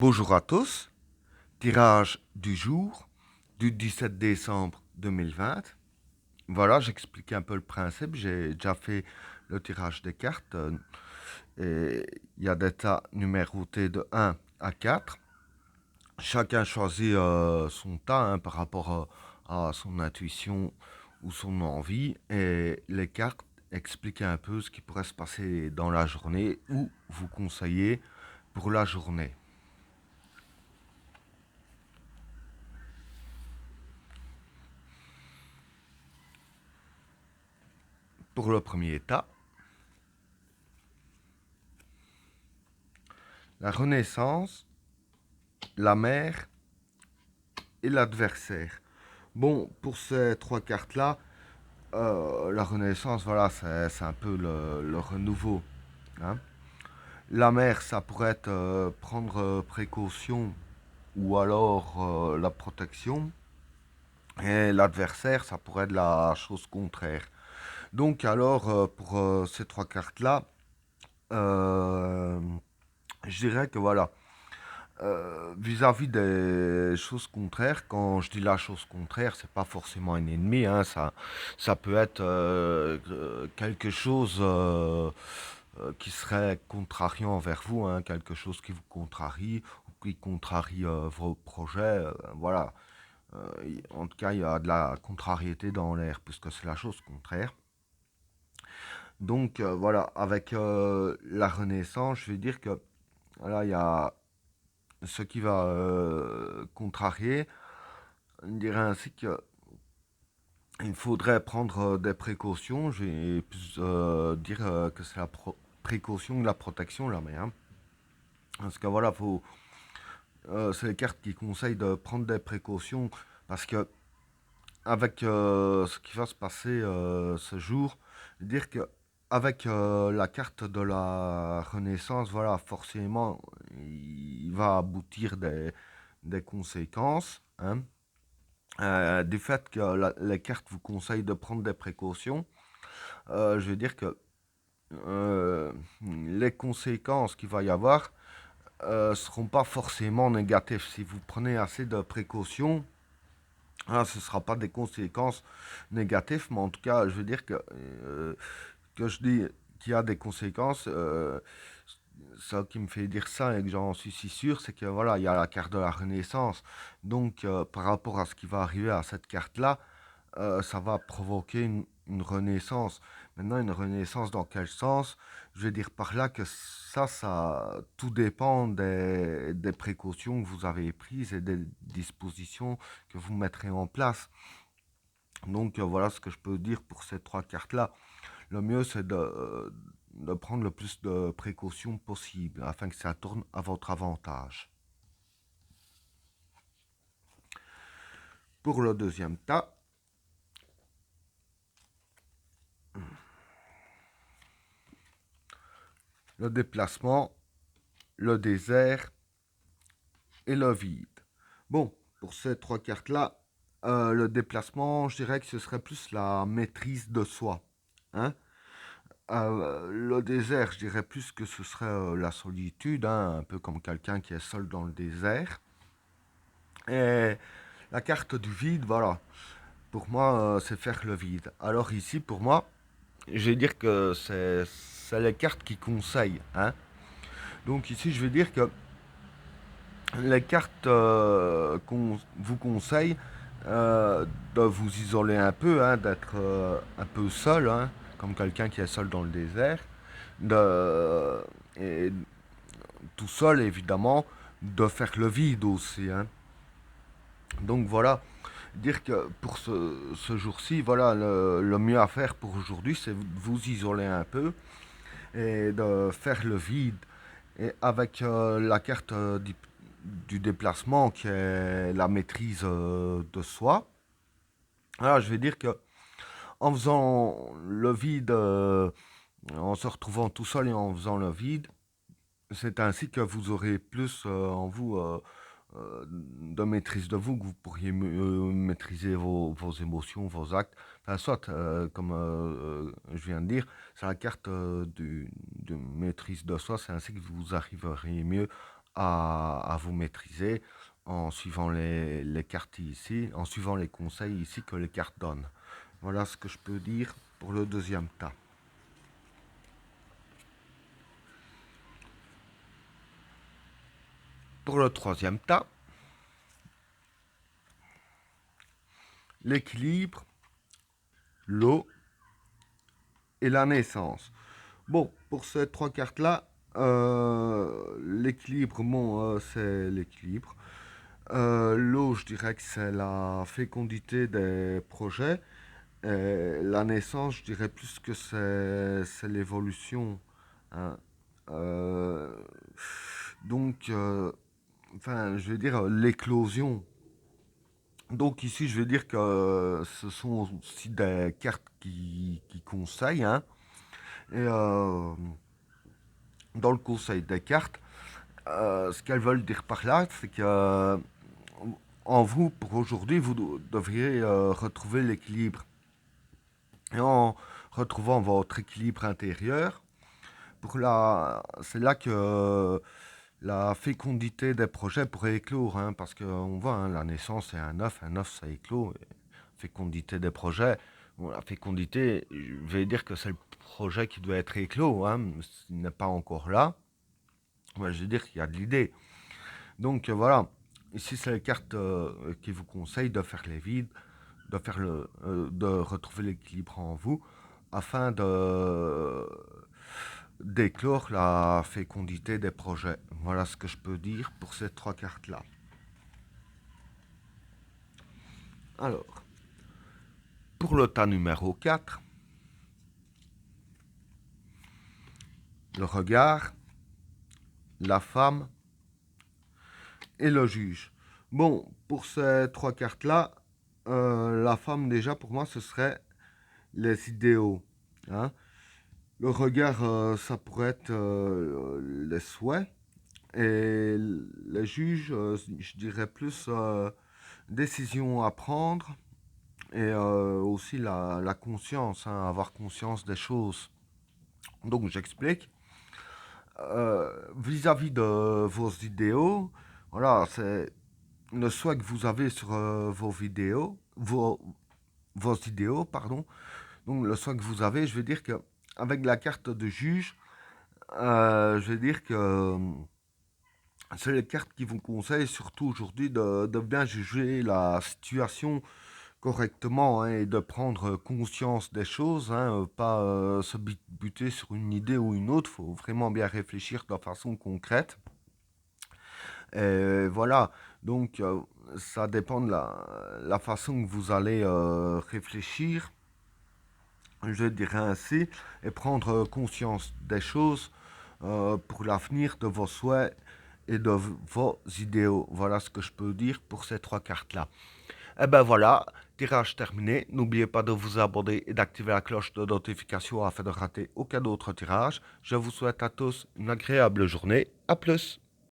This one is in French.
Bonjour à tous, tirage du jour du 17 décembre 2020. Voilà, j'explique un peu le principe. J'ai déjà fait le tirage des cartes. Et il y a des tas numérotés de 1 à 4. Chacun choisit son tas par rapport à son intuition ou son envie. Et les cartes expliquent un peu ce qui pourrait se passer dans la journée ou vous conseiller pour la journée. Pour le premier tas, la Renaissance, la mer et l'adversaire. Bon, pour ces trois cartes-là, la Renaissance, voilà, c'est un peu le renouveau, hein. La mer, ça pourrait être prendre précaution ou alors la protection. Et l'adversaire, ça pourrait être la chose contraire. Donc alors, pour ces trois cartes-là, euh, je dirais que voilà, vis-à-vis des choses contraires, quand je dis la chose contraire, c'est pas forcément un ennemi, hein, ça peut être quelque chose qui serait contrariant envers vous, hein, quelque chose qui vous contrarie ou qui contrarie vos projets, voilà. En tout cas, il y a de la contrariété dans l'air puisque c'est la chose contraire. Donc voilà, avec la Renaissance, je vais dire que voilà, il y a ce qui va contrarier. On dirait ainsi qu'il faudrait prendre des précautions. Je vais plus dire que c'est la précaution de la protection là, mais hein. Parce que voilà, c'est les cartes qui conseillent de prendre des précautions parce que avec ce qui va se passer ce jour, dire que avec la carte de la Renaissance, voilà, forcément, il va aboutir des conséquences, hein. Du fait que les cartes vous conseillent de prendre des précautions, je veux dire que les conséquences qu'il va y avoir seront pas forcément négatives. Si vous prenez assez de précautions, ce ne sera pas des conséquences négatives, mais en tout cas, je veux dire que je dis qu'il y a des conséquences. Ça qui me fait dire ça et que j'en suis si sûr, c'est que voilà, il y a la carte de la Renaissance. Donc, par rapport à ce qui va arriver à cette carte-là, ça va provoquer une renaissance. Maintenant, une renaissance dans quel sens? Je vais dire par là que ça, tout dépend des précautions que vous avez prises et des dispositions que vous mettrez en place. Donc, voilà ce que je peux dire pour ces trois cartes-là. Le mieux, c'est de prendre le plus de précautions possible afin que ça tourne à votre avantage. Pour le deuxième tas, le déplacement, le désert et le vide. Bon, pour ces trois cartes-là, le déplacement, je dirais que ce serait plus la maîtrise de soi, hein. Le désert, je dirais plus que ce serait la solitude, hein, un peu comme quelqu'un qui est seul dans le désert. Et la carte du vide, voilà, pour moi, c'est faire le vide. Alors ici, pour moi, je vais dire que c'est les cartes qui conseillent, hein. Donc ici, je vais dire que les cartes qu'on vous conseille de vous isoler un peu, hein, d'être un peu seul, hein, comme quelqu'un qui est seul dans le désert, et tout seul évidemment, de faire le vide aussi, hein. Donc voilà, dire que pour ce jour-ci, voilà, le mieux à faire pour aujourd'hui, c'est de vous isoler un peu et de faire le vide. Et avec la carte du déplacement qui est la maîtrise de soi, voilà, je vais dire que en faisant le vide, en se retrouvant tout seul et en faisant le vide, c'est ainsi que vous aurez plus en vous de maîtrise de vous, que vous pourriez maîtriser vos émotions, vos actes. Enfin, soit, comme je viens de dire, c'est la carte de maîtrise de soi, c'est ainsi que vous arriverez mieux à vous maîtriser en suivant les cartes ici, en suivant les conseils ici que les cartes donnent. Voilà ce que je peux dire pour le deuxième tas. Pour le troisième tas, l'équilibre, l'eau et la naissance. Bon, pour ces trois cartes-là, l'équilibre, bon, c'est l'équilibre. L'eau, je dirais que c'est la fécondité des projets. Et la naissance, je dirais plus que c'est l'évolution, hein. Euh, enfin, je vais dire l'éclosion. Donc ici, je vais dire que ce sont aussi des cartes qui conseillent, hein. Et dans le conseil des cartes, ce qu'elles veulent dire par là, c'est que en vous, pour aujourd'hui, vous devriez retrouver l'équilibre. Et en retrouvant votre équilibre intérieur, c'est là que la fécondité des projets pourrait éclore, hein, parce qu'on voit, hein, la naissance c'est un œuf ça éclot, et fécondité des projets, bon, la fécondité, je vais dire que c'est le projet qui doit être éclos, hein, s'il n'est pas encore là, ouais, je veux dire qu'il y a de l'idée. Donc voilà, ici c'est les cartes qui vous conseillent de faire les vides, de retrouver l'équilibre en vous, afin d'éclore la fécondité des projets. Voilà ce que je peux dire pour ces trois cartes-là. Alors, pour le tas numéro 4, le regard, la femme et le juge. Bon, pour ces trois cartes-là, la femme déjà pour moi ce serait les idéaux, hein. Le regard, ça pourrait être les souhaits. Et les juges, je dirais plus décision à prendre et aussi la conscience, hein, avoir conscience des choses. Donc j'explique. Vis-à-vis de vos idéaux, voilà, c'est le souhait que vous avez sur vos idéaux, pardon. Donc le souhait que vous avez, je veux dire que avec la carte de juge, je veux dire que c'est les cartes qui vous conseillent surtout aujourd'hui de bien juger la situation correctement, hein, et de prendre conscience des choses, hein, pas se buter sur une idée ou une autre, il faut vraiment bien réfléchir de façon concrète. Et voilà, donc ça dépend de la façon que vous allez réfléchir, je dirais ainsi, et prendre conscience des choses pour l'avenir de vos souhaits et de vos idéaux. Voilà ce que je peux dire pour ces trois cartes-là. Et ben voilà, tirage terminé. N'oubliez pas de vous abonner et d'activer la cloche de notification afin de rater aucun autre tirage. Je vous souhaite à tous une agréable journée. A plus!